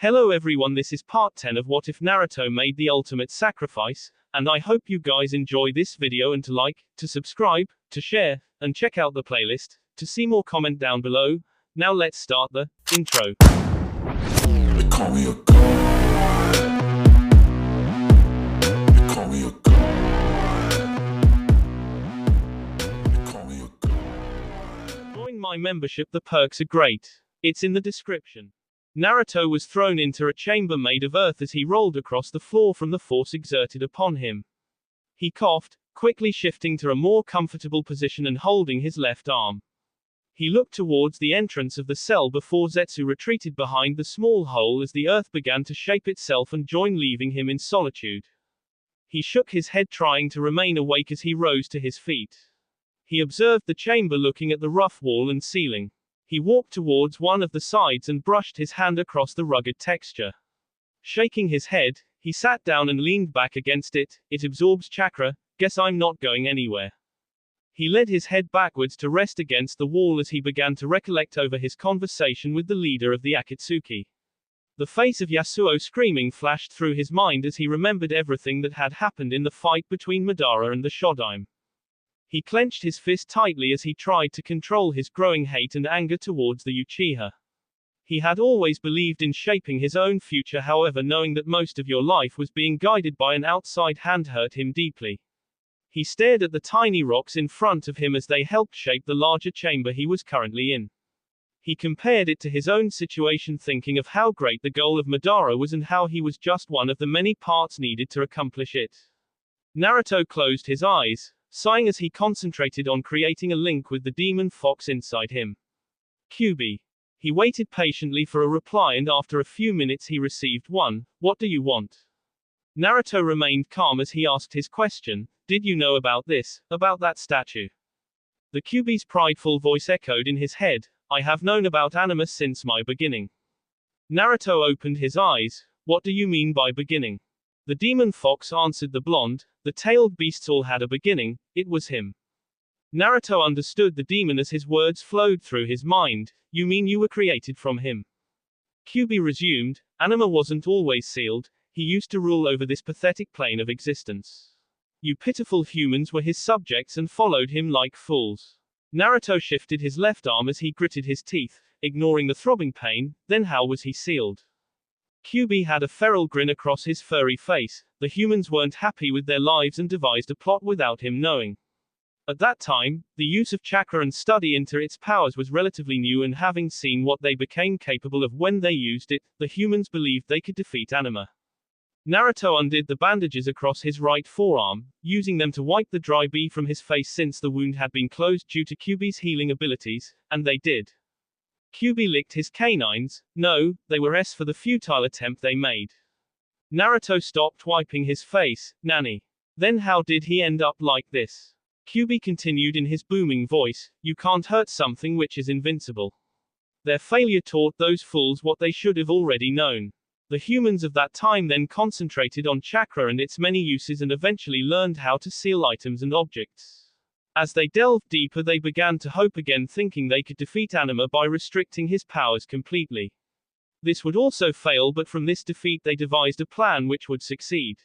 Hello everyone, this is part 10 of What If Naruto Made the Ultimate Sacrifice, and I hope you guys enjoy this video and to like, to subscribe, to share, and check out the playlist, to see more comment down below. Now let's start the intro. They call me a god. They call me a god. They call me a god. Join my membership, the perks are great. It's in the description. Naruto was thrown into a chamber made of earth as he rolled across the floor from the force exerted upon him. He coughed, quickly shifting to a more comfortable position and holding his left arm. He looked towards the entrance of the cell before Zetsu retreated behind the small hole as the earth began to shape itself and join, leaving him in solitude. He shook his head, trying to remain awake as he rose to his feet. He observed the chamber, looking at the rough wall and ceiling. He walked towards one of the sides and brushed his hand across the rugged texture. Shaking his head, he sat down and leaned back against it. It absorbs chakra, guess I'm not going anywhere. He led his head backwards to rest against the wall as he began to recollect over his conversation with the leader of the Akatsuki. The face of Yasuo screaming flashed through his mind as he remembered everything that had happened in the fight between Madara and the Shodaime. He clenched his fist tightly as he tried to control his growing hate and anger towards the Uchiha. He had always believed in shaping his own future, however, knowing that most of your life was being guided by an outside hand hurt him deeply. He stared at the tiny rocks in front of him as they helped shape the larger chamber he was currently in. He compared it to his own situation, thinking of how great the goal of Madara was and how he was just one of the many parts needed to accomplish it. Naruto closed his eyes, sighing as he concentrated on creating a link with the demon fox inside him. QB. He waited patiently for a reply, and after a few minutes he received one. What do you want? Naruto remained calm as he asked his question. Did you know about this, about that statue? The QB's prideful voice echoed in his head. I have known about anima since my beginning. Naruto opened his eyes. What do you mean by beginning? The demon fox answered the blonde. The tailed beasts all had a beginning, it was him. Naruto understood the demon as his words flowed through his mind. You mean you were created from him? QB resumed. Anima wasn't always sealed, he used to rule over this pathetic plane of existence. You pitiful humans were his subjects and followed him like fools. Naruto shifted his left arm as he gritted his teeth, ignoring the throbbing pain. Then how was he sealed? QB had a feral grin across his furry face. The humans weren't happy with their lives and devised a plot without him knowing. At that time, the use of chakra and study into its powers was relatively new, and having seen what they became capable of when they used it, the humans believed they could defeat anima. Naruto undid the bandages across his right forearm, using them to wipe the dry bee from his face since the wound had been closed due to QB's healing abilities, and they did. QB licked his canines. No, they were S for the futile attempt they made. Naruto stopped wiping his face. Nani. Then how did he end up like this? QB continued in his booming voice. You can't hurt something which is invincible. Their failure taught those fools what they should have already known. The humans of that time then concentrated on chakra and its many uses and eventually learned how to seal items and objects. As they delved deeper, they began to hope again, thinking they could defeat anima by restricting his powers completely. This would also fail, but from this defeat they devised a plan which would succeed.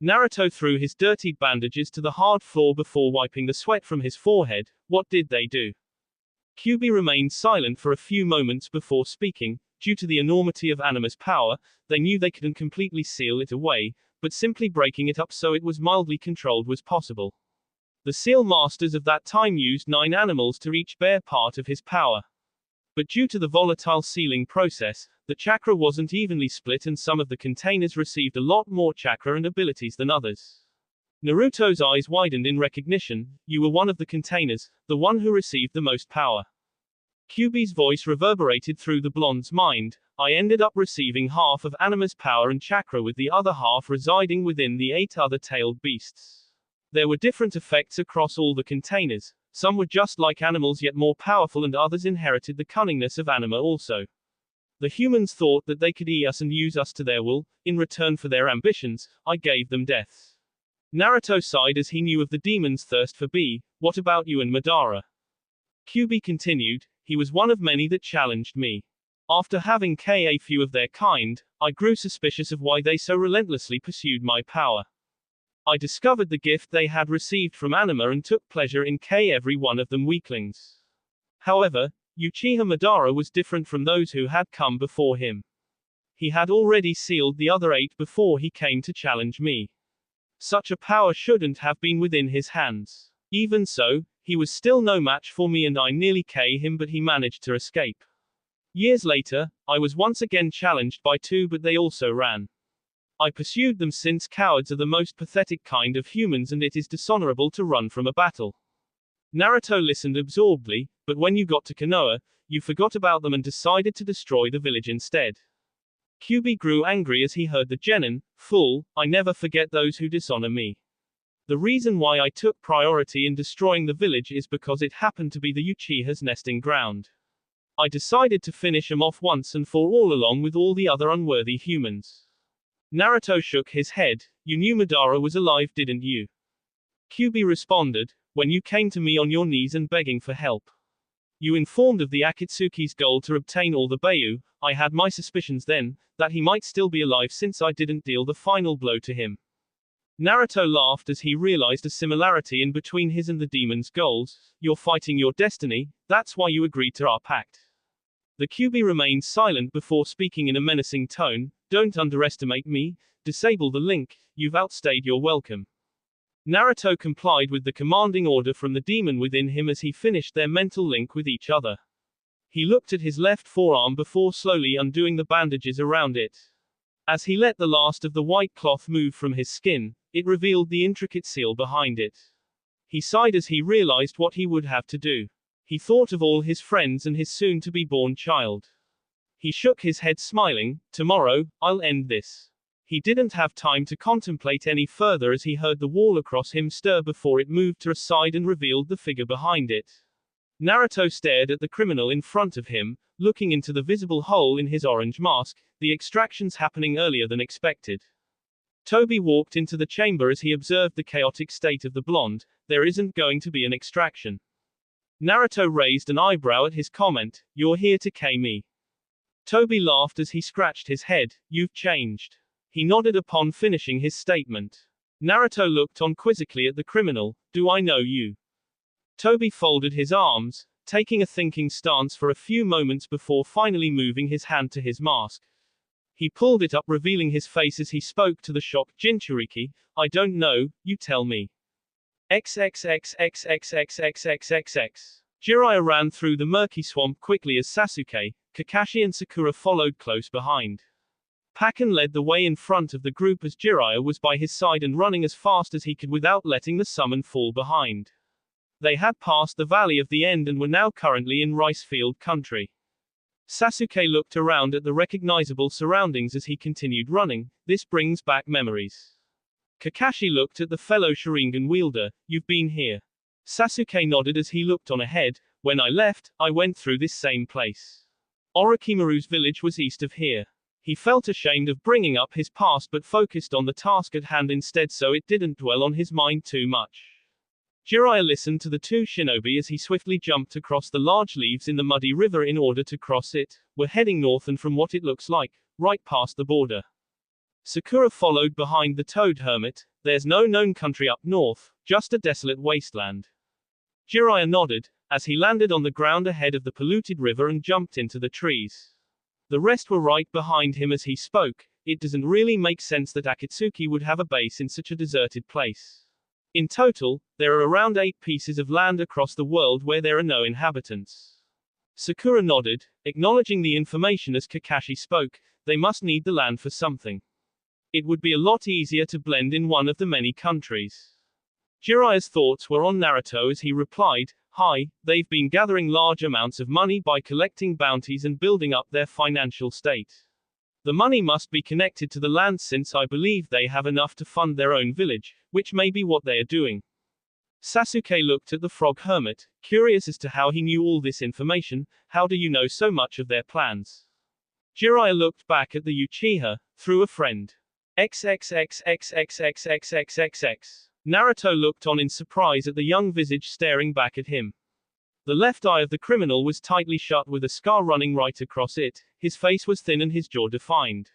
Naruto threw his dirtied bandages to the hard floor before wiping the sweat from his forehead. What did they do? QB remained silent for a few moments before speaking. Due to the enormity of anima's power, they knew they couldn't completely seal it away, but simply breaking it up so it was mildly controlled was possible. The seal masters of that time used 9 animals to each bear part of his power. But due to the volatile sealing process, the chakra wasn't evenly split, and some of the containers received a lot more chakra and abilities than others. Naruto's eyes widened in recognition. You were one of the containers, the one who received the most power. QB's voice reverberated through the blonde's mind. I ended up receiving half of anima's power and chakra, with the other half residing within the 8 other tailed beasts. There were different effects across all the containers. Some were just like animals yet more powerful, and others inherited the cunningness of anima also. The humans thought that they could eat us and use us to their will. In return for their ambitions, I gave them deaths. Naruto sighed as he knew of the demon's thirst for B. What about you and Madara? QB continued. He was one of many that challenged me. After having killed a few of their kind, I grew suspicious of why they so relentlessly pursued my power. I discovered the gift they had received from Anima and took pleasure in killing every one of them weaklings. However, Uchiha Madara was different from those who had come before him. He had already sealed the other 8 before he came to challenge me. Such a power shouldn't have been within his hands. Even so, he was still no match for me and I nearly killed him, but he managed to escape. Years later, I was once again challenged by 2, but they also ran. I pursued them since cowards are the most pathetic kind of humans and it is dishonorable to run from a battle. Naruto listened absorbedly, but when you got to Konoha, you forgot about them and decided to destroy the village instead. Kyuubi grew angry as he heard the genin, "Fool, I never forget those who dishonor me." The reason why I took priority in destroying the village is because it happened to be the Uchiha's nesting ground. I decided to finish him off once and for all along with all the other unworthy humans. Naruto shook his head. You knew Madara was alive, didn't you? Kyuubi responded, when you came to me on your knees and begging for help. You informed of the Akatsuki's goal to obtain all the Beiyu. I had my suspicions then, that he might still be alive since I didn't deal the final blow to him. Naruto laughed as he realized a similarity in between his and the demon's goals. You're fighting your destiny, that's why you agreed to our pact. The Kyuubi remained silent before speaking in a menacing tone. Don't underestimate me, disable the link, you've outstayed your welcome. Naruto complied with the commanding order from the demon within him as he finished their mental link with each other. He looked at his left forearm before slowly undoing the bandages around it. As he let the last of the white cloth move from his skin, it revealed the intricate seal behind it. He sighed as he realized what he would have to do. He thought of all his friends and his soon-to-be-born child. He shook his head smiling. Tomorrow, I'll end this. He didn't have time to contemplate any further as he heard the wall across him stir before it moved to a side and revealed the figure behind it. Naruto stared at the criminal in front of him, looking into the visible hole in his orange mask, the extractions happening earlier than expected. Toby walked into the chamber as he observed the chaotic state of the blonde. There isn't going to be an extraction. Naruto raised an eyebrow at his comment. You're here to kill me. Toby laughed as he scratched his head. You've changed. He nodded upon finishing his statement. Naruto looked on quizzically at the criminal. Do I know you? Toby folded his arms, taking a thinking stance for a few moments before finally moving his hand to his mask. He pulled it up, revealing his face as he spoke to the shocked Jinchuriki. I don't know, you tell me. XXXXXXXXXX. Jiraiya ran through the murky swamp quickly as Sasuke, Kakashi and Sakura followed close behind. Pakken led the way in front of the group as Jiraiya was by his side and running as fast as he could without letting the summon fall behind. They had passed the Valley of the End and were now currently in rice-field country. Sasuke looked around at the recognizable surroundings as he continued running. This brings back memories. Kakashi looked at the fellow Sharingan wielder. You've been here. Sasuke nodded as he looked on ahead. When I left, I went through this same place. Orochimaru's village was east of here. He felt ashamed of bringing up his past but focused on the task at hand instead so it didn't dwell on his mind too much. Jiraiya listened to the two shinobi as he swiftly jumped across the large leaves in the muddy river in order to cross it. We're heading north and from what it looks like, right past the border. Sakura followed behind the toad hermit. There's no known country up north, just a desolate wasteland. Jiraiya nodded, as he landed on the ground ahead of the polluted river and jumped into the trees. The rest were right behind him as he spoke. It doesn't really make sense that Akatsuki would have a base in such a deserted place. In total, there are around 8 pieces of land across the world where there are no inhabitants. Sakura nodded, acknowledging the information as Kakashi spoke. They must need the land for something. It would be a lot easier to blend in one of the many countries. Jiraiya's thoughts were on Naruto as he replied, Hi, they've been gathering large amounts of money by collecting bounties and building up their financial state. The money must be connected to the land since I believe they have enough to fund their own village, which may be what they are doing. Sasuke looked at the frog hermit, curious as to how he knew all this information. How do you know so much of their plans? Jiraiya looked back at the Uchiha, through a friend. XXXXXXXXXX. Naruto looked on in surprise at the young visage staring back at him. The left eye of the criminal was tightly shut with a scar running right across it. his face was thin and his jaw defined.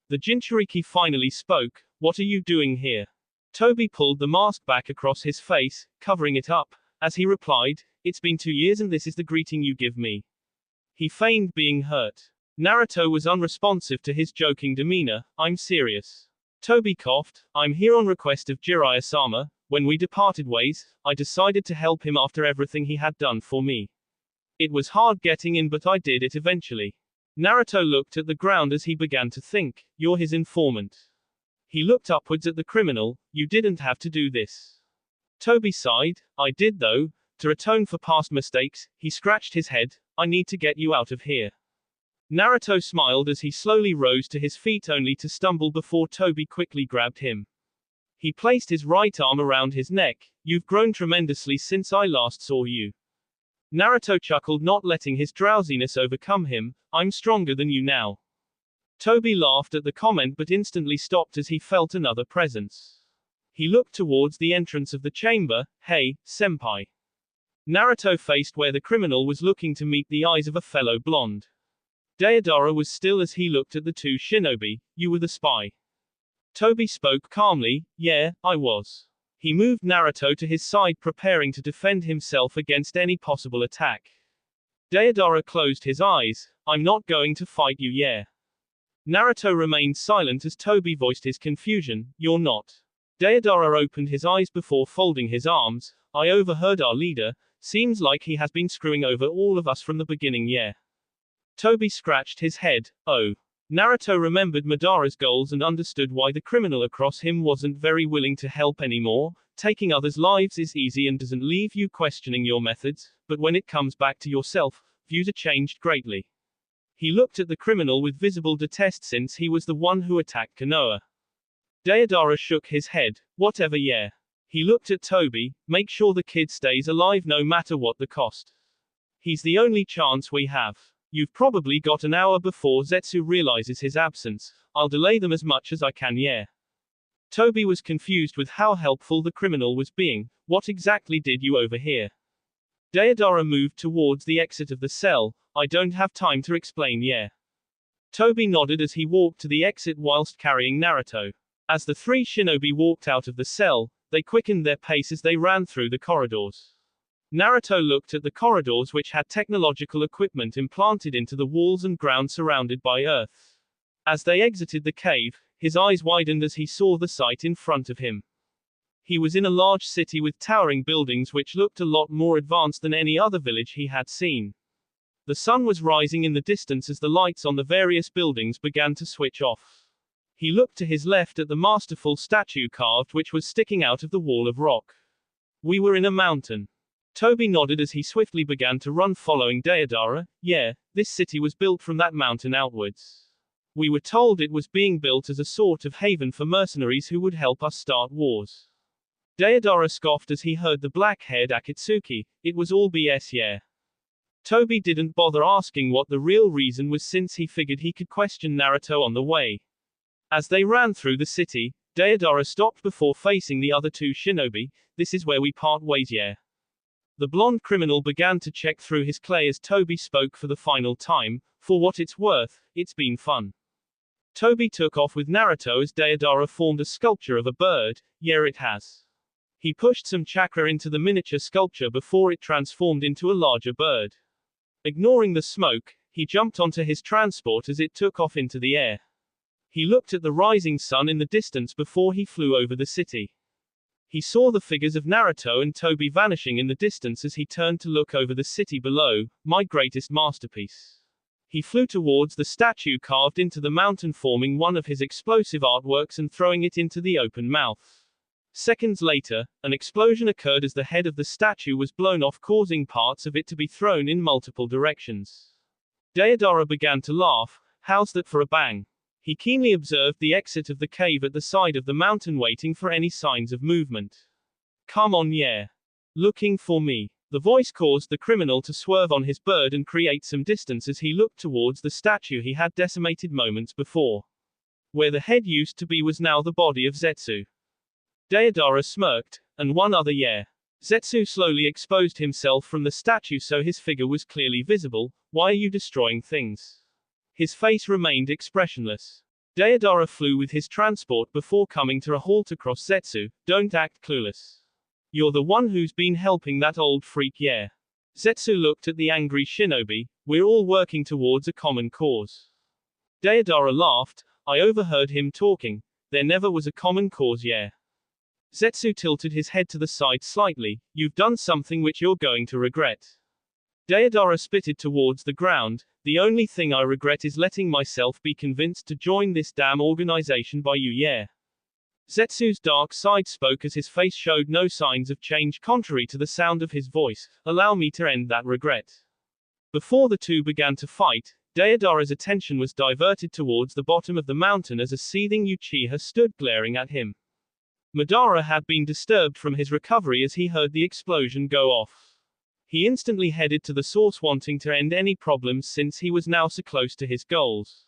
The Jinchuriki finally spoke. What are you doing here? Toby pulled the mask back across his face, covering it up. As he replied, it's been 2 years and this is the greeting you give me. He feigned being hurt. Naruto was unresponsive to his joking demeanor. I'm serious. Toby coughed. I'm here on request of Jiraiya-sama. When we departed ways, I decided to help him after everything he had done for me. It was hard getting in, but I did it eventually. Naruto looked at the ground as he began to think. You're his informant. He looked upwards at the criminal. You didn't have to do this. Toby sighed. I did though. To atone for past mistakes, he scratched his head. I need to get you out of here. Naruto smiled as he slowly rose to his feet only to stumble before Toby quickly grabbed him. He placed his right arm around his neck. You've grown tremendously since I last saw you. Naruto chuckled, not letting his drowsiness overcome him. I'm stronger than you now. Toby laughed at the comment but instantly stopped as he felt another presence. He looked towards the entrance of the chamber. Hey, senpai. Naruto faced where the criminal was looking to meet the eyes of a fellow blonde. Deidara was still as he looked at the two shinobi. You were the spy. Toby spoke calmly. Yeah, I was. He moved Naruto to his side, preparing to defend himself against any possible attack. Deidara closed his eyes. I'm not going to fight you, yeah. Naruto remained silent as Toby voiced his confusion. You're not. Deidara opened his eyes before folding his arms. I overheard our leader. Seems like he has been screwing over all of us from the beginning, yeah. Toby scratched his head. Oh. Naruto remembered Madara's goals and understood why the criminal across him wasn't very willing to help anymore. Taking others' lives is easy and doesn't leave you questioning your methods, but when it comes back to yourself, views are changed greatly. He looked at the criminal with visible detest since he was the one who attacked Konoha. Deidara shook his head. Whatever, yeah. He looked at Toby. Make sure the kid stays alive no matter what the cost. He's the only chance we have. You've probably got an hour before Zetsu realizes his absence. I'll delay them as much as I can, yeah. Toby was confused with how helpful the criminal was being. What exactly did you overhear? Deidara moved towards the exit of the cell. I don't have time to explain, yeah. Toby nodded as he walked to the exit whilst carrying Naruto. As the three shinobi walked out of the cell, they quickened their pace as they ran through the corridors. Naruto looked at the corridors which had technological equipment implanted into the walls and ground surrounded by earth. As they exited the cave, his eyes widened as he saw the sight in front of him. He was in a large city with towering buildings which looked a lot more advanced than any other village he had seen. The sun was rising in the distance as the lights on the various buildings began to switch off. He looked to his left at the masterful statue carved which was sticking out of the wall of rock. We were in a mountain. Toby nodded as he swiftly began to run following Deidara. Yeah, this city was built from that mountain outwards. We were told it was being built as a sort of haven for mercenaries who would help us start wars. Deidara scoffed as he heard the black-haired Akatsuki. It was all BS, yeah. Toby didn't bother asking what the real reason was since he figured he could question Naruto on the way. As they ran through the city, Deidara stopped before facing the other two shinobi. This is where we part ways, yeah. The blonde criminal began to check through his clay as Toby spoke for the final time. For what it's worth, it's been fun. Toby took off with Naruto as Deidara formed a sculpture of a bird. Yeah, it has. He pushed some chakra into the miniature sculpture before it transformed into a larger bird. Ignoring the smoke, he jumped onto his transport as it took off into the air. He looked at the rising sun in the distance before he flew over the city. He saw the figures of Naruto and Toby vanishing in the distance as he turned to look over the city below. My greatest masterpiece. He flew towards the statue carved into the mountain, forming one of his explosive artworks and throwing it into the open mouth. Seconds later, an explosion occurred as the head of the statue was blown off, causing parts of it to be thrown in multiple directions. Deidara began to laugh. How's that for a bang? He keenly observed the exit of the cave at the side of the mountain, waiting for any signs of movement. Come on, yeah. Looking for me. The voice caused the criminal to swerve on his bird and create some distance as he looked towards the statue he had decimated moments before. Where the head used to be was now the body of Zetsu. Deidara smirked. And one other, yeah. Zetsu slowly exposed himself from the statue so his figure was clearly visible. Why are you destroying things? His face remained expressionless. Deodara flew with his transport before coming to a halt across Zetsu. Don't act clueless. You're the one who's been helping that old freak, yeah. Zetsu looked at the angry shinobi. We're all working towards a common cause. Deodara laughed. I overheard him talking. There never was a common cause, yeah. Zetsu tilted his head to the side slightly. You've done something which you're going to regret. Deodara spitted towards the ground. The only thing I regret is letting myself be convinced to join this damn organization by you, yeah. Zetsu's dark side spoke as his face showed no signs of change contrary to the sound of his voice. Allow me to end that regret. Before the two began to fight, Deodara's attention was diverted towards the bottom of the mountain as a seething Uchiha stood glaring at him. Madara had been disturbed from his recovery as he heard the explosion go off. He instantly headed to the source wanting to end any problems since he was now so close to his goals.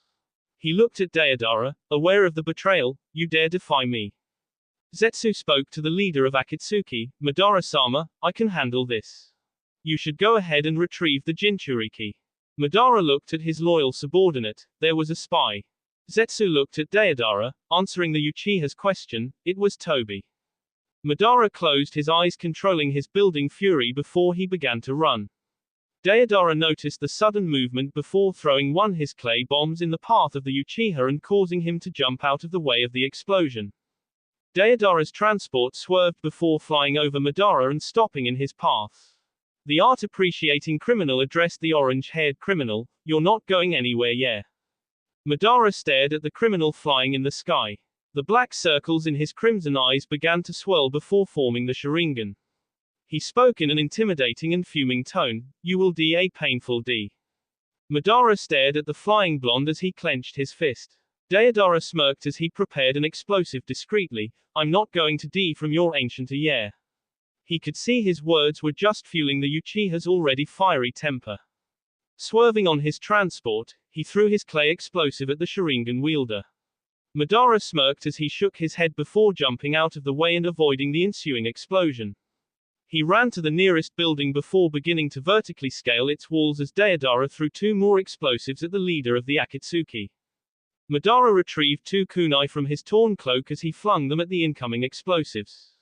He looked at Deodara, aware of the betrayal. You dare defy me. Zetsu spoke to the leader of Akatsuki, Madara-sama, I can handle this. You should go ahead and retrieve the Jinchuriki. Madara looked at his loyal subordinate. There was a spy. Zetsu looked at Deodara, answering the Uchiha's question. It was Tobi. Madara closed his eyes, controlling his building fury before he began to run. Deodara noticed the sudden movement before throwing one his clay bombs in the path of the Uchiha and causing him to jump out of the way of the explosion. Deodara's transport swerved before flying over Madara and stopping in his path. The art-appreciating criminal addressed the orange-haired criminal. You're not going anywhere, yeah. Madara stared at the criminal flying in the sky. The black circles in his crimson eyes began to swirl before forming the Sharingan. He spoke in an intimidating and fuming tone. You will do a painful D. Madara stared at the flying blonde as he clenched his fist. Deodara smirked as he prepared an explosive discreetly. I'm not going to D from your ancient yeah. He could see his words were just fueling the Uchiha's already fiery temper. Swerving on his transport, he threw his clay explosive at the Sharingan wielder. Madara smirked as he shook his head before jumping out of the way and avoiding the ensuing explosion. He ran to the nearest building before beginning to vertically scale its walls as Deodara threw two more explosives at the leader of the Akatsuki. Madara retrieved two kunai from his torn cloak as he flung them at the incoming explosives.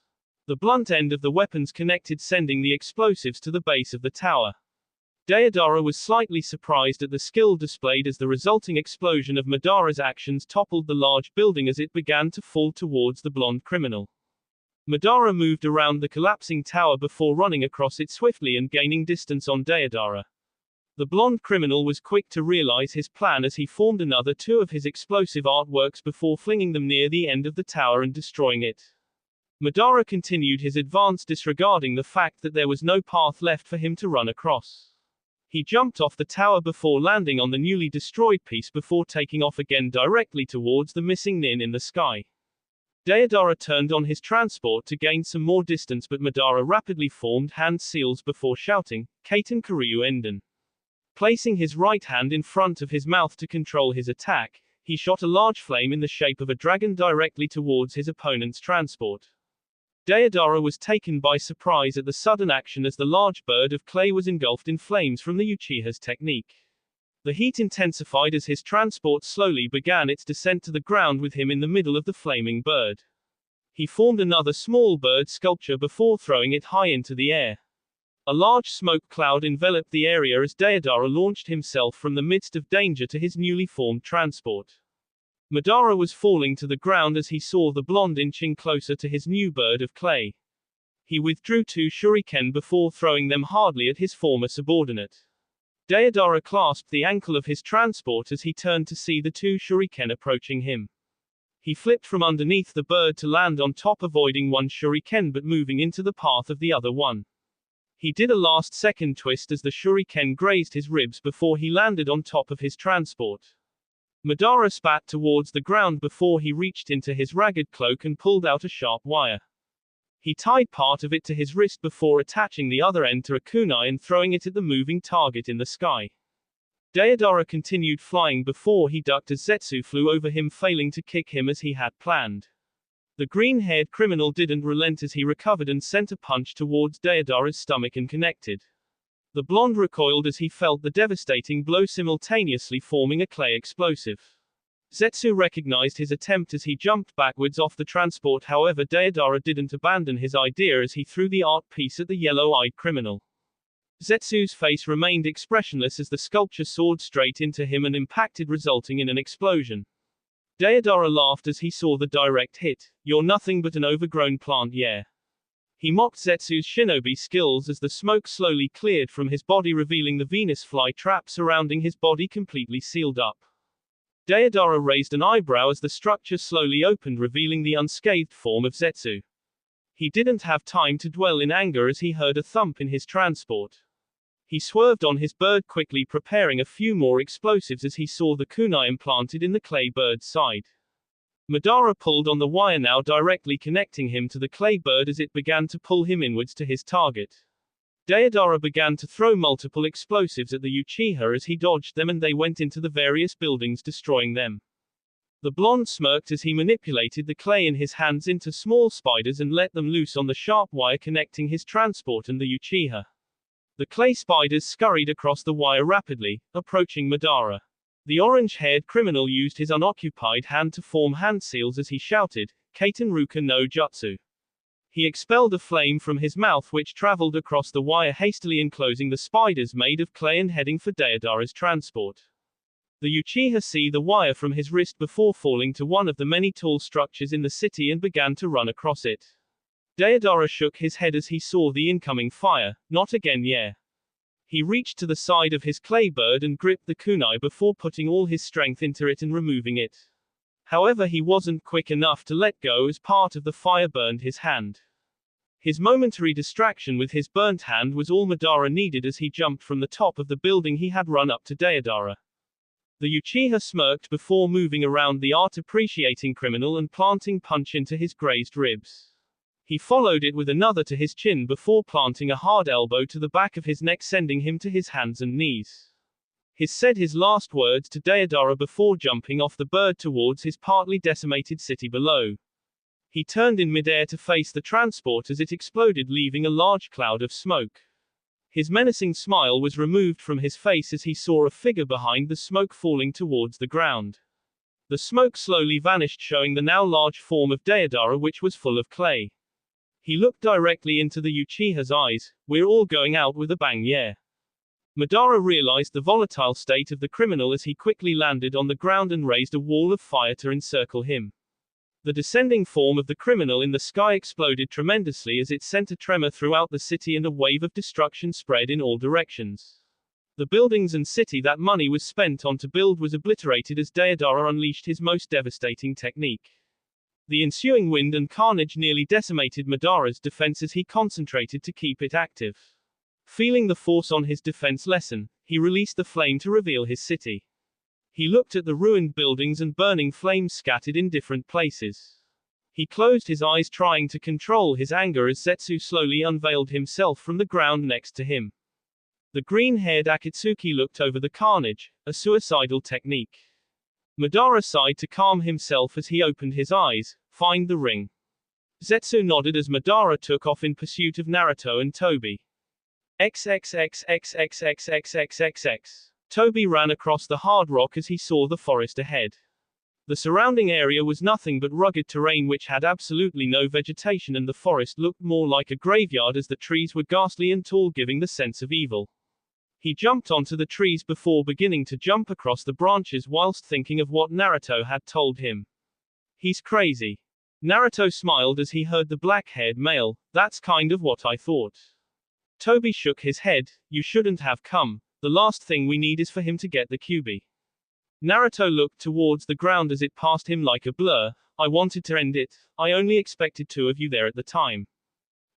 The blunt end of the weapons connected, sending the explosives to the base of the tower. Deodara was slightly surprised at the skill displayed as the resulting explosion of Madara's actions toppled the large building as it began to fall towards the blonde criminal. Madara moved around the collapsing tower before running across it swiftly and gaining distance on Deodara. The blonde criminal was quick to realize his plan as he formed another two of his explosive artworks before flinging them near the end of the tower and destroying it. Madara continued his advance, disregarding the fact that there was no path left for him to run across. He jumped off the tower before landing on the newly destroyed piece before taking off again directly towards the missing nin in the sky. Deodara turned on his transport to gain some more distance, but Madara rapidly formed hand seals before shouting, Kaiten Kiryu Enden. Placing his right hand in front of his mouth to control his attack, he shot a large flame in the shape of a dragon directly towards his opponent's transport. Deodara was taken by surprise at the sudden action as the large bird of clay was engulfed in flames from the Uchiha's technique. The heat intensified as his transport slowly began its descent to the ground with him in the middle of the flaming bird. He formed another small bird sculpture before throwing it high into the air. A large smoke cloud enveloped the area as Deodara launched himself from the midst of danger to his newly formed transport. Madara was falling to the ground as he saw the blonde inching closer to his new bird of clay. He withdrew two shuriken before throwing them hardly at his former subordinate. Deodara clasped the ankle of his transport as he turned to see the two shuriken approaching him. He flipped from underneath the bird to land on top, avoiding one shuriken but moving into the path of the other one. He did a last-second twist as the shuriken grazed his ribs before he landed on top of his transport. Madara spat towards the ground before he reached into his ragged cloak and pulled out a sharp wire. He tied part of it to his wrist before attaching the other end to a kunai and throwing it at the moving target in the sky. Deodara continued flying before he ducked as Zetsu flew over him, failing to kick him as he had planned. The green-haired criminal didn't relent as he recovered and sent a punch towards Deodara's stomach and connected. The blonde recoiled as he felt the devastating blow simultaneously forming a clay explosive. Zetsu recognized his attempt as he jumped backwards off the transport. However, Deidara didn't abandon his idea as he threw the art piece at the yellow-eyed criminal. Zetsu's face remained expressionless as the sculpture soared straight into him and impacted, resulting in an explosion. Deidara laughed as he saw the direct hit. "You're nothing but an overgrown plant, yeah." He mocked Zetsu's shinobi skills as the smoke slowly cleared from his body, revealing the Venus fly trap surrounding his body completely sealed up. Deidara raised an eyebrow as the structure slowly opened, revealing the unscathed form of Zetsu. He didn't have time to dwell in anger as he heard a thump in his transport. He swerved on his bird, quickly preparing a few more explosives as he saw the kunai implanted in the clay bird's side. Madara pulled on the wire, now directly connecting him to the clay bird as it began to pull him inwards to his target. Deidara began to throw multiple explosives at the Uchiha as he dodged them, and they went into the various buildings, destroying them. The blonde smirked as he manipulated the clay in his hands into small spiders and let them loose on the sharp wire connecting his transport and the Uchiha. The clay spiders scurried across the wire rapidly, approaching Madara. The orange-haired criminal used his unoccupied hand to form hand seals as he shouted, "Kaiten Ruka no Jutsu." He expelled a flame from his mouth which traveled across the wire, hastily enclosing the spiders made of clay and heading for Deidara's transport. The Uchiha see the wire from his wrist before falling to one of the many tall structures in the city and began to run across it. Deidara shook his head as he saw the incoming fire. "Not again, yeah." He reached to the side of his clay bird and gripped the kunai before putting all his strength into it and removing it. However, he wasn't quick enough to let go as part of the fire burned his hand. His momentary distraction with his burnt hand was all Madara needed as he jumped from the top of the building he had run up to Deidara. The Uchiha smirked before moving around the art-appreciating criminal and planting punch into his grazed ribs. He followed it with another to his chin before planting a hard elbow to the back of his neck, sending him to his hands and knees. He said his last words to Deidara before jumping off the bird towards his partly decimated city below. He turned in midair to face the transport as it exploded, leaving a large cloud of smoke. His menacing smile was removed from his face as he saw a figure behind the smoke falling towards the ground. The smoke slowly vanished, showing the now large form of Deidara, which was full of clay. He looked directly into the Uchiha's eyes. "We're all going out with a bang, yeah." Madara realized the volatile state of the criminal as he quickly landed on the ground and raised a wall of fire to encircle him. The descending form of the criminal in the sky exploded tremendously as it sent a tremor throughout the city and a wave of destruction spread in all directions. The buildings and city that money was spent on to build was obliterated as Deidara unleashed his most devastating technique. The ensuing wind and carnage nearly decimated Madara's defense as he concentrated to keep it active. Feeling the force on his defense lessen, he released the flame to reveal his city. He looked at the ruined buildings and burning flames scattered in different places. He closed his eyes, trying to control his anger as Zetsu slowly unveiled himself from the ground next to him. The green-haired Akatsuki looked over the carnage, a suicidal technique. Madara sighed to calm himself as he opened his eyes. "Find the ring." Zetsu nodded as Madara took off in pursuit of Naruto and Toby. XXXXXXXXXX. Toby ran across the hard rock as he saw the forest ahead. The surrounding area was nothing but rugged terrain which had absolutely no vegetation, and the forest looked more like a graveyard as the trees were ghastly and tall, giving the sense of evil. He jumped onto the trees before beginning to jump across the branches whilst thinking of what Naruto had told him. "He's crazy." Naruto smiled as he heard the black-haired male, "That's kind of what I thought." Toby shook his head. "You shouldn't have come. The last thing we need is for him to get the Kyuubi." Naruto looked towards the ground as it passed him like a blur. "I wanted to end it. I only expected two of you there at the time."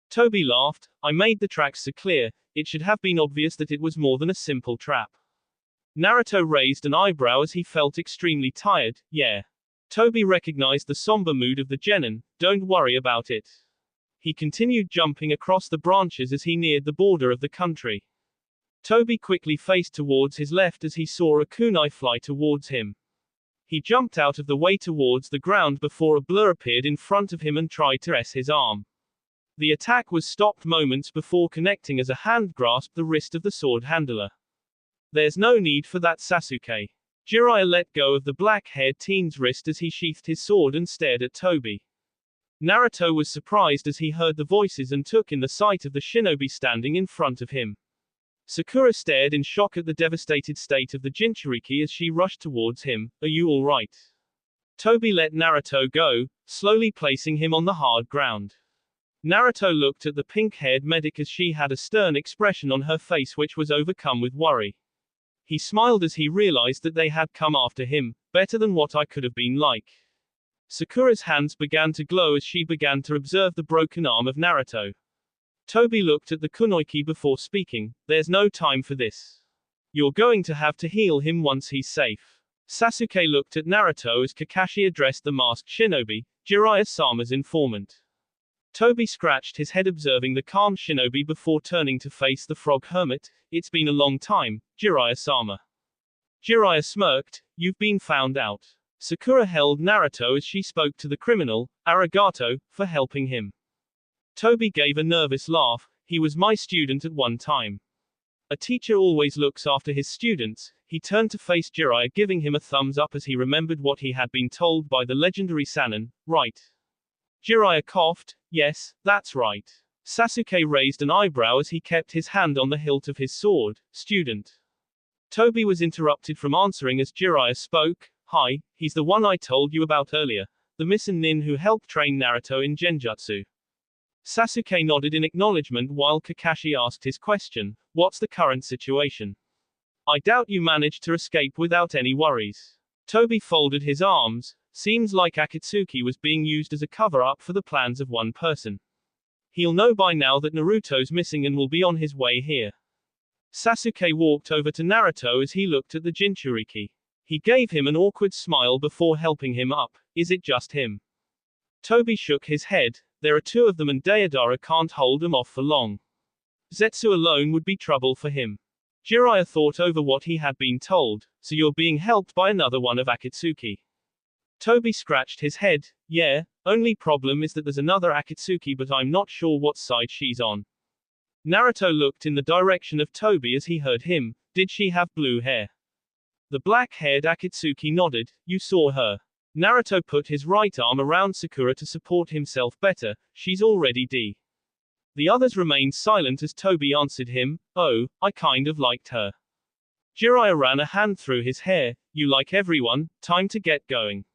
Toby laughed. "I made the tracks so clear. It should have been obvious that it was more than a simple trap." Naruto raised an eyebrow as he felt extremely tired. "Yeah." Toby recognized the somber mood of the genin. "Don't worry about it." He continued jumping across the branches as he neared the border of the country. Toby quickly faced towards his left as he saw a kunai fly towards him. He jumped out of the way towards the ground before a blur appeared in front of him and tried to press his arm. The attack was stopped moments before connecting as a hand grasped the wrist of the sword handler. There's no need for that, Sasuke. Jiraiya let go of the black-haired teen's wrist as he sheathed his sword and stared at Toby. Naruto was surprised as he heard the voices and took in the sight of the shinobi standing in front of him. Sakura stared in shock at the devastated state of the Jinchuriki as she rushed towards him. Are you all right? Toby let Naruto go, slowly placing him on the hard ground. Naruto looked at the pink-haired medic as she had a stern expression on her face which was overcome with worry. He smiled as he realized that they had come after him, better than what I could have been like. Sakura's hands began to glow as she began to observe the broken arm of Naruto. Toby looked at the kunoichi before speaking. There's no time for this. You're going to have to heal him once he's safe. Sasuke looked at Naruto as Kakashi addressed the masked shinobi, Jiraiya-sama's informant. Toby scratched his head observing the calm shinobi before turning to face the frog hermit. It's been a long time, Jiraiya-sama. Jiraiya smirked. You've been found out. Sakura held Naruto as she spoke to the criminal, Arigato, for helping him. Toby gave a nervous laugh. He was my student at one time. A teacher always looks after his students. He turned to face Jiraiya, giving him a thumbs up as he remembered what he had been told by the legendary Sannin. Right. Jiraiya coughed. Yes, that's right. Sasuke raised an eyebrow as he kept his hand on the hilt of his sword. Student. Toby was interrupted from answering as Jiraiya spoke. Hi, he's the one I told you about earlier. The missing nin who helped train Naruto in Genjutsu. Sasuke nodded in acknowledgement while Kakashi asked his question. What's the current situation? I doubt you managed to escape without any worries. Toby folded his arms. Seems like Akatsuki was being used as a cover-up for the plans of one person. He'll know by now that Naruto's missing and will be on his way here. Sasuke walked over to Naruto as he looked at the Jinchuriki. He gave him an awkward smile before helping him up. Is it just him? Toby shook his head. There are two of them and Deidara can't hold them off for long. Zetsu alone would be trouble for him. Jiraiya thought over what he had been told. So you're being helped by another one of Akatsuki. Toby scratched his head. Yeah, only problem is that there's another Akatsuki but I'm not sure what side she's on. Naruto looked in the direction of Toby as he heard him. Did she have blue hair? The black-haired Akatsuki nodded. You saw her. Naruto put his right arm around Sakura to support himself better. She's already D. The others remained silent as Toby answered him. Oh, I kind of liked her. Jiraiya ran a hand through his hair. You like everyone, time to get going.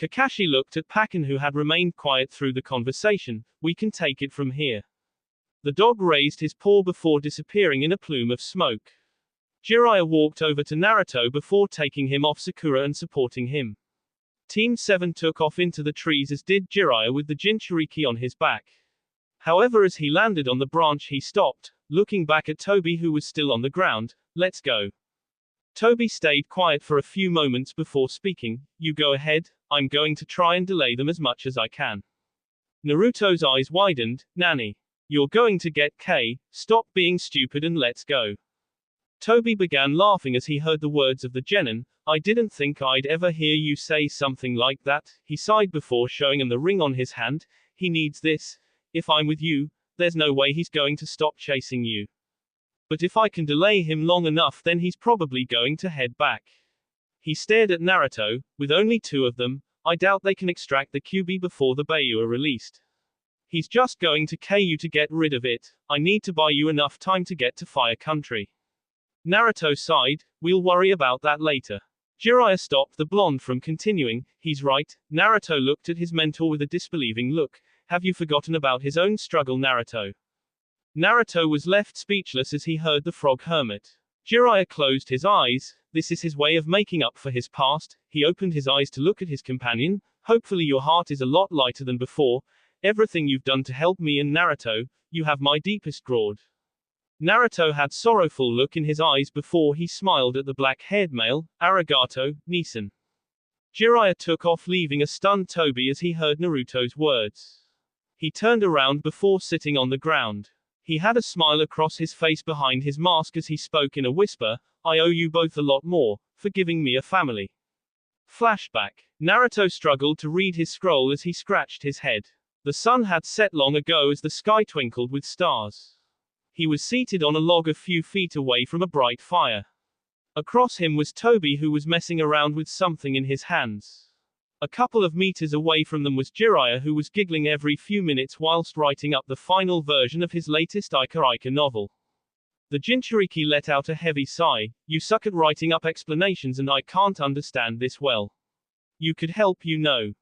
Kakashi looked at Pakken who had remained quiet through the conversation. We can take it from here. The dog raised his paw before disappearing in a plume of smoke. Jiraiya walked over to Naruto before taking him off Sakura and supporting him. Team 7 took off into the trees as did Jiraiya with the Jinchuriki on his back. However, as he landed on the branch he stopped, looking back at Toby who was still on the ground. Let's go. Toby stayed quiet for a few moments before speaking. You go ahead, I'm going to try and delay them as much as I can. Naruto's eyes widened. Nani. You're going to get K, stop being stupid and let's go. Toby began laughing as he heard the words of the genin. I didn't think I'd ever hear you say something like that. He sighed before showing him the ring on his hand. He needs this. If I'm with you, there's no way he's going to stop chasing you. But if I can delay him long enough then he's probably going to head back. He stared at Naruto. With only two of them, I doubt they can extract the QB before the Beiyu are released. He's just going to K you to get rid of it. I need to buy you enough time to get to Fire Country. Naruto sighed. We'll worry about that later. Jiraiya stopped the blonde from continuing. He's right. Naruto looked at his mentor with a disbelieving look. Have you forgotten about his own struggle, Naruto? Naruto was left speechless as he heard the frog hermit. Jiraiya closed his eyes. This is his way of making up for his past. He opened his eyes to look at his companion. Hopefully your heart is a lot lighter than before. Everything you've done to help me and Naruto, you have my deepest gratitude. Naruto had sorrowful look in his eyes before he smiled at the black-haired male. Arigato, Nisan. Jiraiya took off leaving a stunned Toby as he heard Naruto's words. He turned around before sitting on the ground. He had a smile across his face behind his mask as he spoke in a whisper. I owe you both a lot more, for giving me a family. Flashback. Naruto struggled to read his scroll as he scratched his head. The sun had set long ago as the sky twinkled with stars. He was seated on a log a few feet away from a bright fire. Across him was Toby, who was messing around with something in his hands. A couple of meters away from them was Jiraiya, who was giggling every few minutes whilst writing up the final version of his latest Ika Ika novel. The Jinchuriki let out a heavy sigh. You suck at writing up explanations and I can't understand this well. You could help, you know.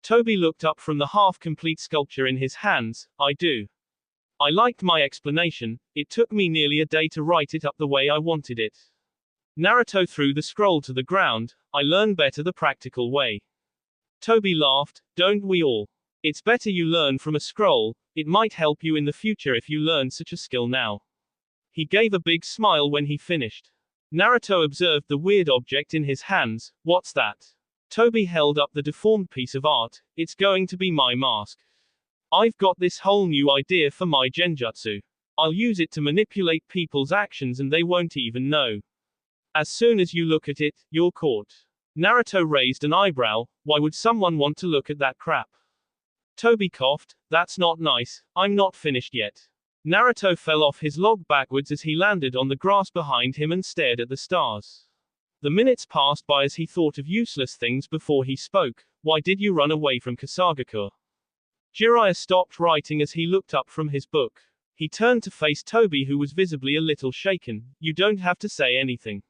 Toby looked up from the half-complete sculpture in his hands. I do. I liked my explanation. It took me nearly a day to write it up the way I wanted it. Naruto threw the scroll to the ground. I learn better the practical way. Toby laughed. Don't we all? It's better you learn from a scroll. It might help you in the future if you learn such a skill now. He gave a big smile when he finished. Naruto observed the weird object in his hands. What's that? Toby held up the deformed piece of art. It's going to be my mask. I've got this whole new idea for my genjutsu. I'll use it to manipulate people's actions and they won't even know. As soon as you look at it, you're caught. Naruto raised an eyebrow. Why would someone want to look at that crap? Toby coughed. That's not nice. I'm not finished yet. Naruto fell off his log backwards as he landed on the grass behind him and stared at the stars. The minutes passed by as he thought of useless things before he spoke. Why did you run away from Kasagakure? Jiraiya stopped writing as he looked up from his book. He turned to face Toby, who was visibly a little shaken. You don't have to say anything.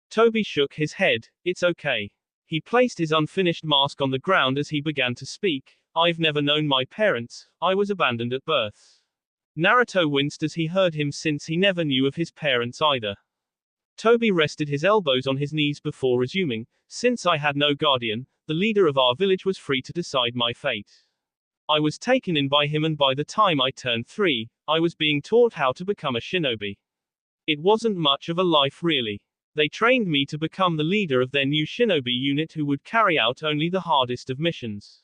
Toby shook his head. It's okay. He placed his unfinished mask on the ground as he began to speak. I've never known my parents. I was abandoned at birth. Naruto winced as he heard him since he never knew of his parents either. Toby rested his elbows on his knees before resuming. Since I had no guardian, the leader of our village was free to decide my fate. I was taken in by him and by the time I turned 3, I was being taught how to become a shinobi. It wasn't much of a life really. They trained me to become the leader of their new shinobi unit who would carry out only the hardest of missions.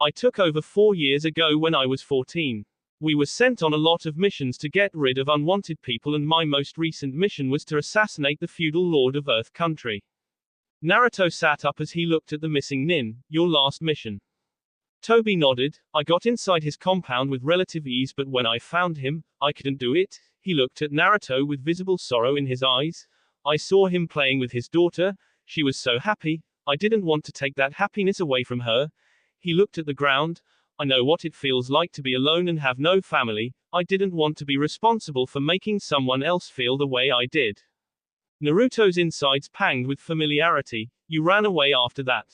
I took over 4 years ago when I was 14. We were sent on a lot of missions to get rid of unwanted people, and my most recent mission was to assassinate the feudal lord of Earth Country. Naruto sat up as he looked at the missing nin. Your last mission? Toby nodded. I got inside his compound with relative ease, but when I found him, I couldn't do it. He looked at Naruto with visible sorrow in his eyes. I saw him playing with his daughter. She was so happy. I didn't want to take that happiness away from her. He looked at the ground. I know what it feels like to be alone and have no family. I didn't want to be responsible for making someone else feel the way I did. Naruto's insides panged with familiarity. You ran away after that.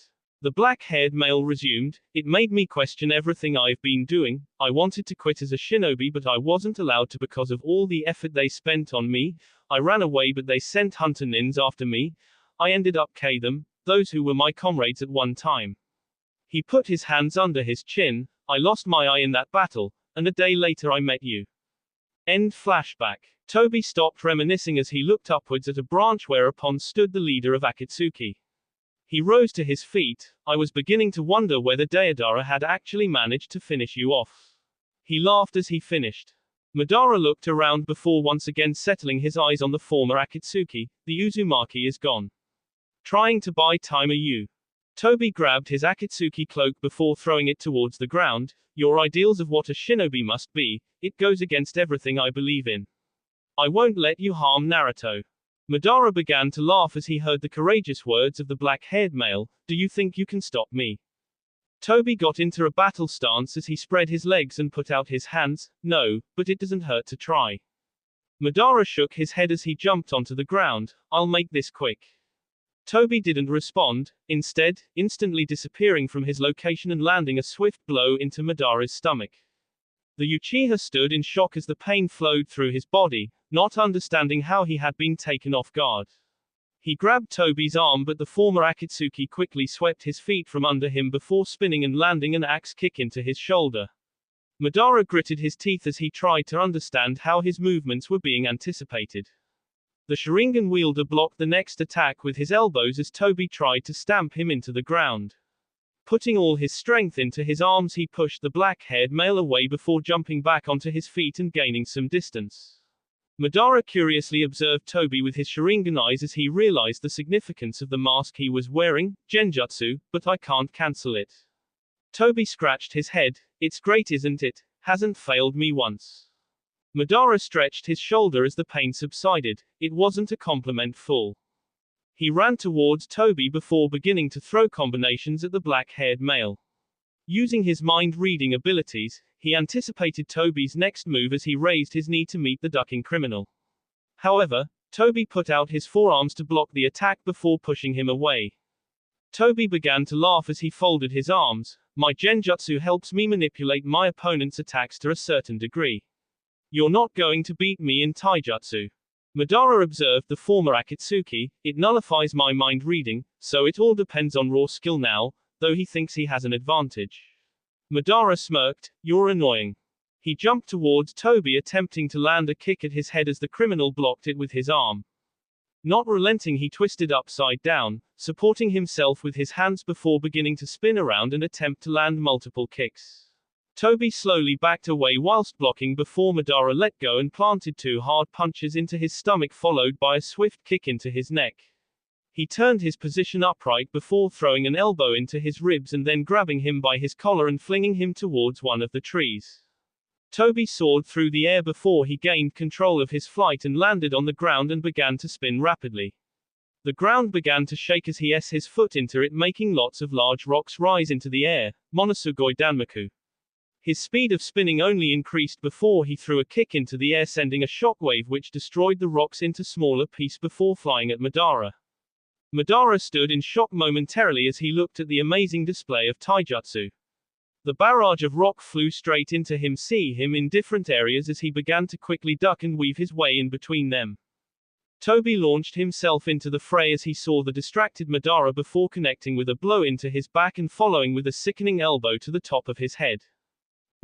The black-haired male resumed. It made me question everything I've been doing. I wanted to quit as a shinobi, but I wasn't allowed to because of all the effort they spent on me. I ran away, but they sent hunter nins after me. I ended up killing them, those who were my comrades at one time. He put his hands under his chin. I lost my eye in that battle, and a day later I met you. End flashback. Toby stopped reminiscing as he looked upwards at a branch whereupon stood the leader of Akatsuki. He rose to his feet. I was beginning to wonder whether Deidara had actually managed to finish you off. He laughed as he finished. Madara looked around before once again settling his eyes on the former Akatsuki. The Uzumaki is gone. Trying to buy time, are you? Toby grabbed his Akatsuki cloak before throwing it towards the ground. Your ideals of what a shinobi must be, it goes against everything I believe in. I won't let you harm Naruto. Madara began to laugh as he heard the courageous words of the black-haired male. Do you think you can stop me? Toby got into a battle stance as he spread his legs and put out his hands. No, but it doesn't hurt to try. Madara shook his head as he jumped onto the ground. I'll make this quick. Toby didn't respond, instead, instantly disappearing from his location and landing a swift blow into Madara's stomach. The Uchiha stood in shock as the pain flowed through his body, not understanding how he had been taken off guard. He grabbed Toby's arm, but the former Akatsuki quickly swept his feet from under him before spinning and landing an axe kick into his shoulder. Madara gritted his teeth as he tried to understand how his movements were being anticipated. The Sharingan wielder blocked the next attack with his elbows as Toby tried to stamp him into the ground. Putting all his strength into his arms, he pushed the black-haired male away before jumping back onto his feet and gaining some distance. Madara curiously observed Toby with his Sharingan eyes as he realized the significance of the mask he was wearing. Genjutsu, but I can't cancel it. Toby scratched his head. It's great, isn't it? Hasn't failed me once. Madara stretched his shoulder as the pain subsided. It wasn't a compliment full. He ran towards Toby before beginning to throw combinations at the black-haired male. Using his mind-reading abilities, he anticipated Toby's next move as he raised his knee to meet the ducking criminal. However, Toby put out his forearms to block the attack before pushing him away. Toby began to laugh as he folded his arms. My genjutsu helps me manipulate my opponent's attacks to a certain degree. You're not going to beat me in taijutsu. Madara observed the former Akatsuki. It nullifies my mind reading, so it all depends on raw skill now, though he thinks he has an advantage. Madara smirked. You're annoying. He jumped towards Toby, attempting to land a kick at his head as the criminal blocked it with his arm. Not relenting, he twisted upside down, supporting himself with his hands before beginning to spin around and attempt to land multiple kicks. Toby slowly backed away whilst blocking before Madara let go and planted 2 hard punches into his stomach, followed by a swift kick into his neck. He turned his position upright before throwing an elbow into his ribs and then grabbing him by his collar and flinging him towards one of the trees. Toby soared through the air before he gained control of his flight and landed on the ground and began to spin rapidly. The ground began to shake as he s his foot into it, making lots of large rocks rise into the air. Monosugoi Danmaku. His speed of spinning only increased before he threw a kick into the air, sending a shockwave which destroyed the rocks into smaller pieces before flying at Madara. Madara stood in shock momentarily as he looked at the amazing display of taijutsu. The barrage of rock flew straight into him, seeing him in different areas as he began to quickly duck and weave his way in between them. Toby launched himself into the fray as he saw the distracted Madara before connecting with a blow into his back and following with a sickening elbow to the top of his head.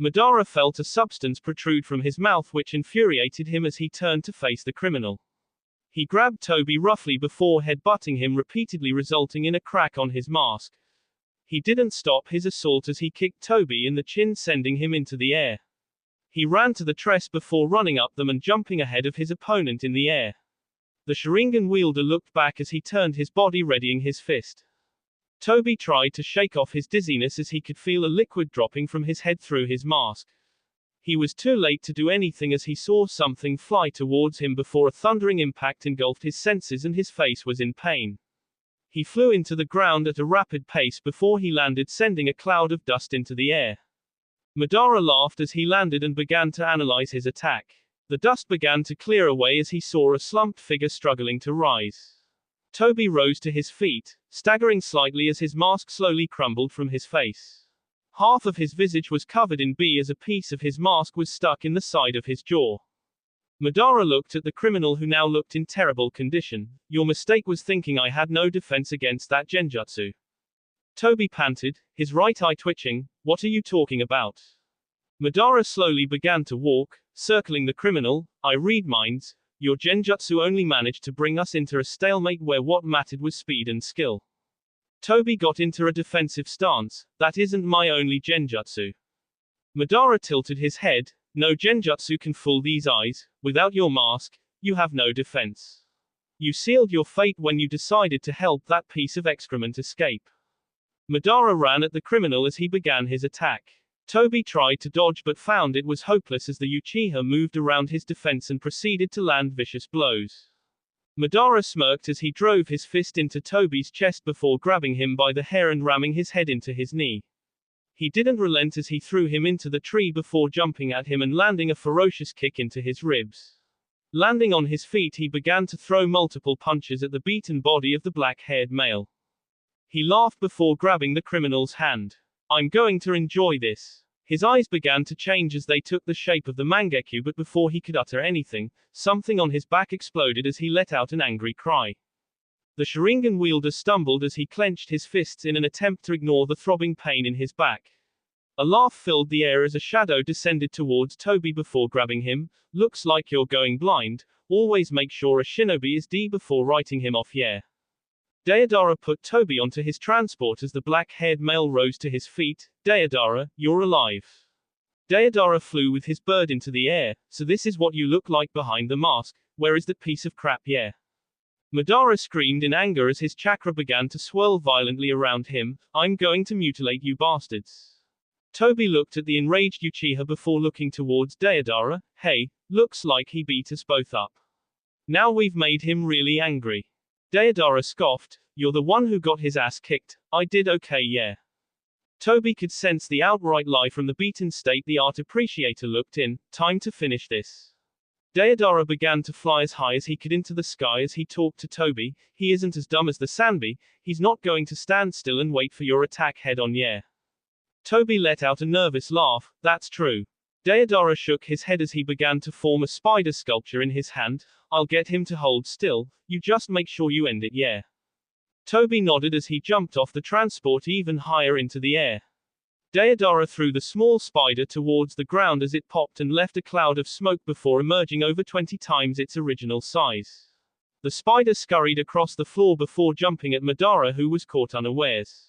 Madara felt a substance protrude from his mouth which infuriated him as he turned to face the criminal. He grabbed Toby roughly before headbutting him repeatedly, resulting in a crack on his mask. He didn't stop his assault as he kicked Toby in the chin, sending him into the air. He ran to the tress before running up them and jumping ahead of his opponent in the air. The Sharingan wielder looked back as he turned his body, readying his fist. Toby tried to shake off his dizziness as he could feel a liquid dropping from his head through his mask. He was too late to do anything as he saw something fly towards him before a thundering impact engulfed his senses and his face was in pain. He flew into the ground at a rapid pace before he landed, sending a cloud of dust into the air. Madara laughed as he landed and began to analyze his attack. The dust began to clear away as he saw a slumped figure struggling to rise. Toby rose to his feet, staggering slightly as his mask slowly crumbled from his face. Half of his visage was covered in B as a piece of his mask was stuck in the side of his jaw. Madara looked at the criminal, who now looked in terrible condition. Your mistake was thinking I had no defense against that genjutsu. Toby panted, his right eye twitching. What are you talking about? Madara slowly began to walk, circling the criminal. I read minds. Your genjutsu only managed to bring us into a stalemate where what mattered was speed and skill. Toby got into a defensive stance. That isn't my only genjutsu. Madara tilted his head. No genjutsu can fool these eyes. Without your mask, you have no defense. You sealed your fate when you decided to help that piece of excrement escape. Madara ran at the criminal as he began his attack. Toby tried to dodge but found it was hopeless as the Uchiha moved around his defense and proceeded to land vicious blows. Madara smirked as he drove his fist into Toby's chest before grabbing him by the hair and ramming his head into his knee. He didn't relent as he threw him into the tree before jumping at him and landing a ferocious kick into his ribs. Landing on his feet, he began to throw multiple punches at the beaten body of the black-haired male. He laughed before grabbing the criminal's hand. I'm going to enjoy this. His eyes began to change as they took the shape of the Mangekyou, but before he could utter anything, something on his back exploded as he let out an angry cry. The Sharingan wielder stumbled as he clenched his fists in an attempt to ignore the throbbing pain in his back. A laugh filled the air as a shadow descended towards Toby before grabbing him. Looks like you're going blind. Always make sure a shinobi is D before writing him off, yeah. Deidara put Toby onto his transport as the black-haired male rose to his feet. Deidara, you're alive. Deidara flew with his bird into the air. So this is what you look like behind the mask. Where is that piece of crap, yeah? Madara screamed in anger as his chakra began to swirl violently around him. I'm going to mutilate you bastards. Toby looked at the enraged Uchiha before looking towards Deidara. Hey, looks like he beat us both up. Now we've made him really angry. Deidara scoffed, you're the one who got his ass kicked. I did okay, yeah. Toby could sense the outright lie from the beaten state. The art appreciator looked in. Time to finish this. Deidara began to fly as high as he could into the sky as he talked to Toby. He isn't as dumb as the Sanbi. He's not going to stand still and wait for your attack head on, yeah. Toby let out a nervous laugh. That's true. Deidara shook his head as he began to form a spider sculpture in his hand. I'll get him to hold still. You just make sure you end it, yeah. Toby nodded as he jumped off the transport even higher into the air. Deidara threw the small spider towards the ground as it popped and left a cloud of smoke before emerging over 20 times its original size. The spider scurried across the floor before jumping at Madara, who was caught unawares.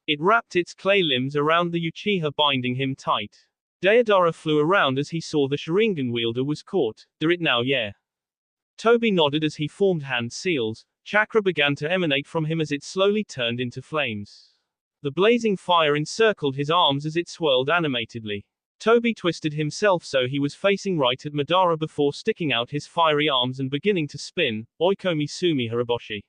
It wrapped its clay limbs around the Uchiha, binding him tight. Deidara flew around as he saw the Sharingan wielder was caught. Do it now, yeah. Toby nodded as he formed hand seals. Chakra began to emanate from him as it slowly turned into flames. The blazing fire encircled his arms as it swirled animatedly. Toby twisted himself so he was facing right at Madara before sticking out his fiery arms and beginning to spin. Oikomi Sumi Haraboshi.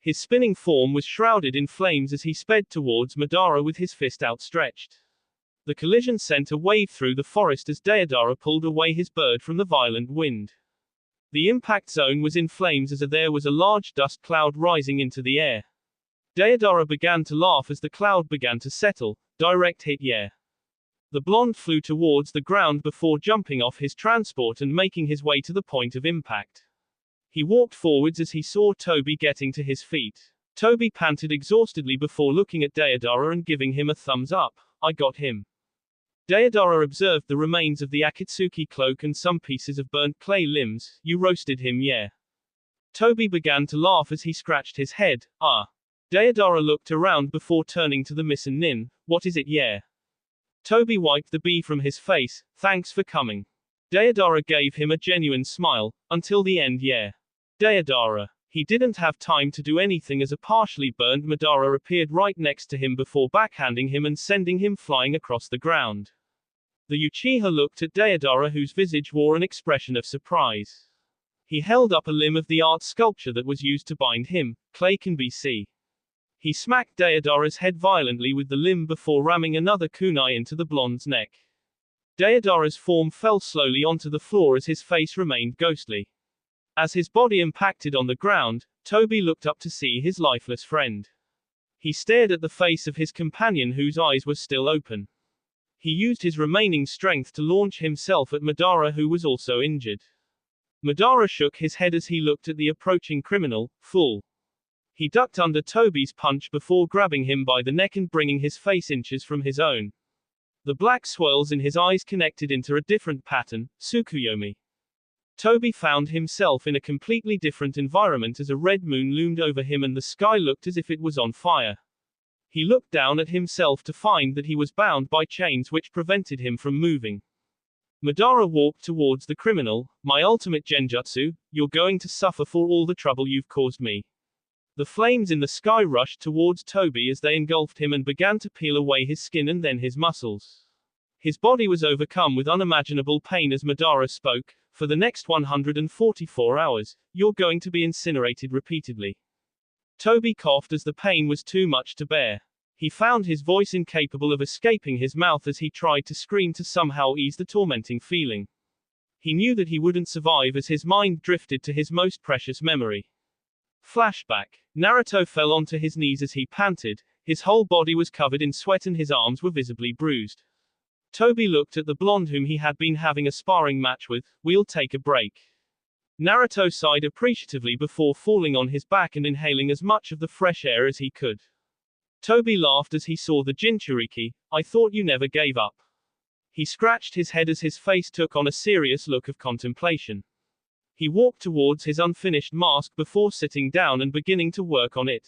His spinning form was shrouded in flames as he sped towards Madara with his fist outstretched. The collision sent a wave through the forest as Deidara pulled away his bird from the violent wind. The impact zone was in flames as there was a large dust cloud rising into the air. Deidara began to laugh as the cloud began to settle. Direct hit, yeah. The blonde flew towards the ground before jumping off his transport and making his way to the point of impact. He walked forwards as he saw Toby getting to his feet. Toby panted exhaustedly before looking at Deidara and giving him a thumbs up. I got him. Deidara observed the remains of the Akatsuki cloak and some pieces of burnt clay limbs. You roasted him, yeah. Toby began to laugh as he scratched his head. Ah. Deidara looked around before turning to the Misen Nin. What is it, yeah? Toby wiped the bee from his face. Thanks for coming. Deidara gave him a genuine smile. Until the end, yeah. Deidara. He didn't have time to do anything as a partially burned Madara appeared right next to him before backhanding him and sending him flying across the ground. The Uchiha looked at Deidara, whose visage wore an expression of surprise. He held up a limb of the art sculpture that was used to bind him. Clay can be see. He smacked Deidara's head violently with the limb before ramming another kunai into the blonde's neck. Deidara's form fell slowly onto the floor as his face remained ghostly. As his body impacted on the ground, Toby looked up to see his lifeless friend. He stared at the face of his companion, whose eyes were still open. He used his remaining strength to launch himself at Madara, who was also injured. Madara shook his head as he looked at the approaching criminal. Fool. He ducked under Toby's punch before grabbing him by the neck and bringing his face inches from his own. The black swirls in his eyes connected into a different pattern. Tsukuyomi. Toby found himself in a completely different environment as a red moon loomed over him and the sky looked as if it was on fire. He looked down at himself to find that he was bound by chains which prevented him from moving. Madara walked towards the criminal. My ultimate genjutsu, you're going to suffer for all the trouble you've caused me. The flames in the sky rushed towards Toby as they engulfed him and began to peel away his skin and then his muscles. His body was overcome with unimaginable pain as Madara spoke. For the next 144 hours, you're going to be incinerated repeatedly. Toby coughed as the pain was too much to bear. He found his voice incapable of escaping his mouth as he tried to scream to somehow ease the tormenting feeling. He knew that he wouldn't survive as his mind drifted to his most precious memory. Flashback. Naruto fell onto his knees as he panted. His whole body was covered in sweat and his arms were visibly bruised. Toby looked at the blonde whom he had been having a sparring match with. We'll take a break. Naruto sighed appreciatively before falling on his back and inhaling as much of the fresh air as he could. Toby laughed as he saw the Jinchuriki. I thought you never gave up. He scratched his head as his face took on a serious look of contemplation. He walked towards his unfinished mask before sitting down and beginning to work on it.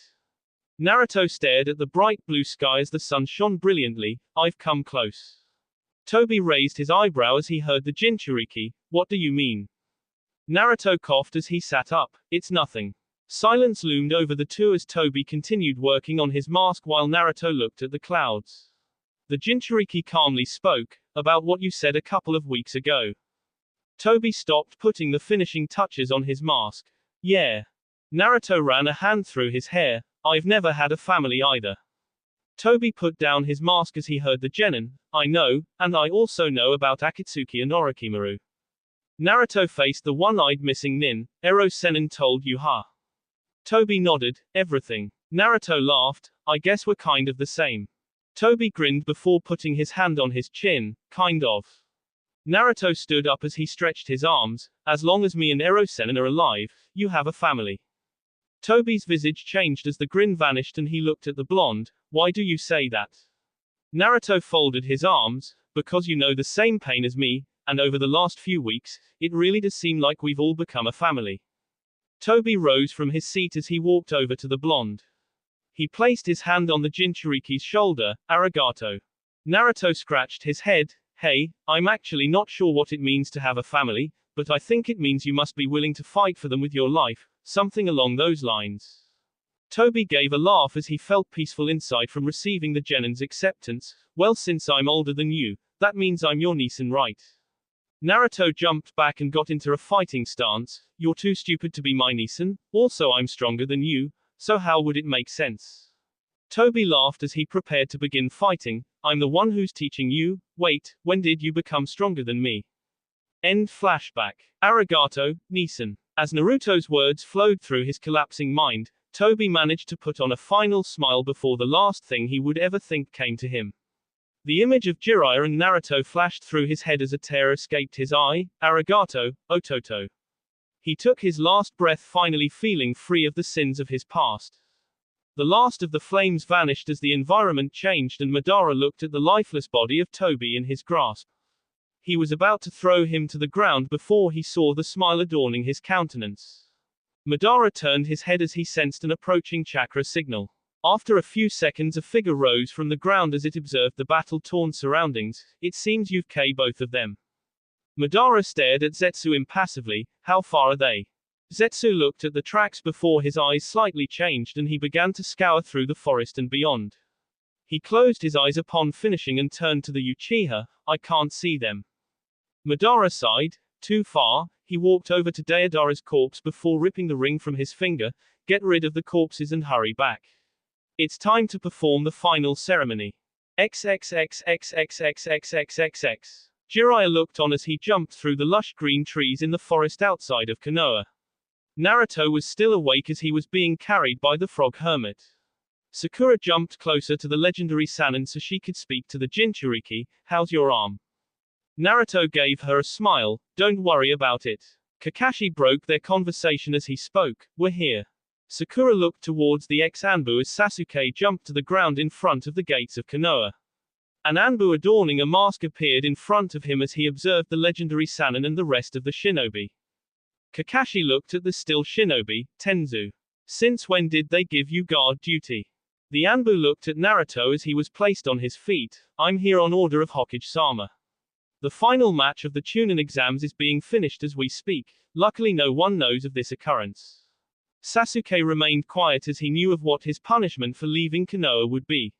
Naruto stared at the bright blue sky as the sun shone brilliantly. I've come close. Toby raised his eyebrow as he heard the Jinchuriki. What do you mean? Naruto coughed as he sat up. It's nothing. Silence loomed over the two as Toby continued working on his mask while Naruto looked at the clouds. The Jinchuriki calmly spoke, about what you said a couple of weeks ago. Toby stopped putting the finishing touches on his mask. Yeah. Naruto ran a hand through his hair. I've never had a family either. Toby put down his mask as he heard the genin. I know, and I also know about Akatsuki and Orochimaru. Naruto faced the one-eyed missing nin. Ero Sennin told you, huh? Toby nodded. Everything. Naruto laughed. I guess we're kind of the same. Toby grinned before putting his hand on his chin. Kind of. Naruto stood up as he stretched his arms. As long as me and Ero Sennin are alive, you have a family. Toby's visage changed as the grin vanished and he looked at the blonde. Why do you say that? Naruto folded his arms. Because you know the same pain as me, and over the last few weeks, it really does seem like we've all become a family. Toby rose from his seat as he walked over to the blonde. He placed his hand on the Jinchuriki's shoulder. Arigato. Naruto scratched his head. Hey, I'm actually not sure what it means to have a family, but I think it means you must be willing to fight for them with your life, something along those lines. Toby gave a laugh as he felt peaceful inside from receiving the genin's acceptance. Well, since I'm older than you, that means I'm your niece and right. Naruto jumped back and got into a fighting stance. You're too stupid to be my niece-san, also I'm stronger than you, so how would it make sense? Toby laughed as he prepared to begin fighting. I'm the one who's teaching you. Wait, when did you become stronger than me? End flashback. Arigato, niece-san. As Naruto's words flowed through his collapsing mind, Toby managed to put on a final smile before the last thing he would ever think came to him. The image of Jiraiya and Naruto flashed through his head as a tear escaped his eye. Arigato, Ototo. He took his last breath, finally feeling free of the sins of his past. The last of the flames vanished as the environment changed and Madara looked at the lifeless body of Toby in his grasp. He was about to throw him to the ground before he saw the smile adorning his countenance. Madara turned his head as he sensed an approaching chakra signal. After a few seconds, a figure rose from the ground as it observed the battle-torn surroundings. It seems you've killed both of them. Madara stared at Zetsu impassively. How far are they? Zetsu looked at the tracks before his eyes slightly changed and he began to scour through the forest and beyond. He closed his eyes upon finishing and turned to the Uchiha. I can't see them. Madara sighed. Too far. He walked over to Deidara's corpse before ripping the ring from his finger. Get rid of the corpses and hurry back. It's time to perform the final ceremony. XXXXXXXXXXX. Jiraiya looked on as he jumped through the lush green trees in the forest outside of Konoha. Naruto was still awake as he was being carried by the frog hermit. Sakura jumped closer to the legendary Sannin so she could speak to the Jinchuriki. How's your arm? Naruto gave her a smile. Don't worry about it. Kakashi broke their conversation as he spoke. We're here. Sakura looked towards the ex-Anbu as Sasuke jumped to the ground in front of the gates of Konoha. An Anbu adorning a mask appeared in front of him as he observed the legendary Sannin and the rest of the shinobi. Kakashi looked at the still shinobi, Tenzu. Since when did they give you guard duty? The Anbu looked at Naruto as he was placed on his feet. I'm here on order of Hokage-sama. The final match of the Chunin exams is being finished as we speak. Luckily no one knows of this occurrence. Sasuke remained quiet as he knew of what his punishment for leaving Konoha would be.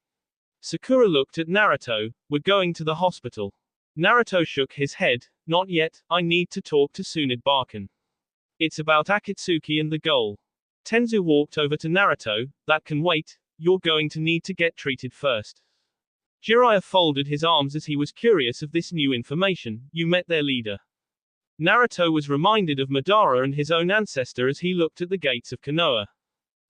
Sakura looked at Naruto. We're going to the hospital. Naruto shook his head. Not yet, I need to talk to Tsunade Baken. It's about Akatsuki and the goal. Tenzu walked over to Naruto. That can wait, you're going to need to get treated first. Jiraiya folded his arms as he was curious of this new information. You met their leader. Naruto was reminded of Madara and his own ancestor as he looked at the gates of Konoha.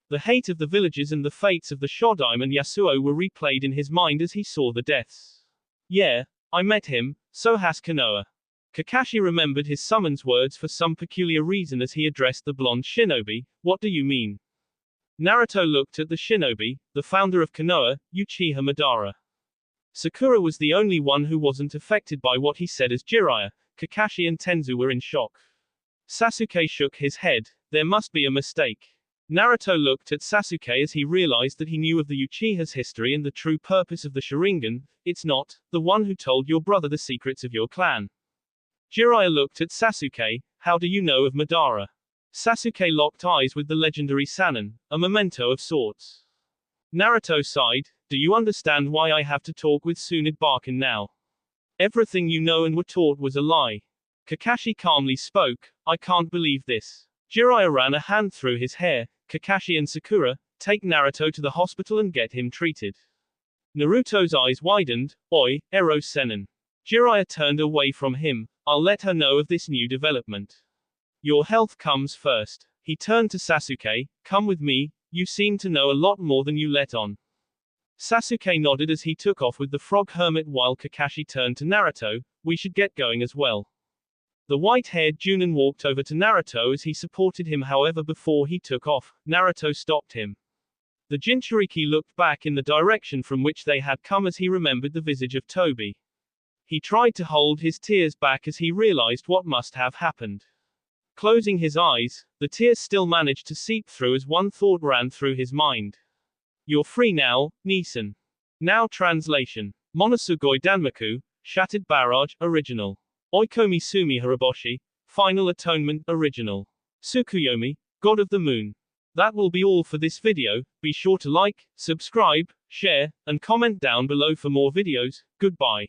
The hate of the villagers and the fates of the Shodaime and Yasuo were replayed in his mind as he saw the deaths. Yeah, I met him, so has Konoha. Kakashi remembered his summons words for some peculiar reason as he addressed the blonde shinobi. What do you mean? Naruto looked at the shinobi, the founder of Konoha, Uchiha Madara. Sakura was the only one who wasn't affected by what he said as Jiraiya. Kakashi and Tenzu were in shock. Sasuke shook his head. There must be a mistake. Naruto looked at Sasuke as he realized that he knew of the Uchiha's history and the true purpose of the Sharingan. It's not the one who told your brother the secrets of your clan. Jiraiya looked at Sasuke. How do you know of Madara? Sasuke locked eyes with the legendary Sannin, a memento of sorts. Naruto sighed. Do you understand why I have to talk with Tsunade Barkin now? Everything you know and were taught was a lie. Kakashi calmly spoke, I can't believe this. Jiraiya ran a hand through his hair. Kakashi and Sakura, take Naruto to the hospital and get him treated. Naruto's eyes widened. Oi, Ero Sennin. Jiraiya turned away from him. I'll let her know of this new development. Your health comes first. He turned to Sasuke, come with me, you seem to know a lot more than you let on. Sasuke nodded as he took off with the frog hermit while Kakashi turned to Naruto, we should get going as well. The white-haired Junin walked over to Naruto as he supported him, however before he took off, Naruto stopped him. The Jinchuriki looked back in the direction from which they had come as he remembered the visage of Toby. He tried to hold his tears back as he realized what must have happened. Closing his eyes, the tears still managed to seep through as one thought ran through his mind. You're free now, Nissan. Now translation. Monosugoi Danmaku, Shattered Barrage, original. Oikomi Sumi Haraboshi, Final Atonement, original. Tsukuyomi, God of the Moon. That will be all for this video. Be sure to like, subscribe, share, and comment down below for more videos. Goodbye.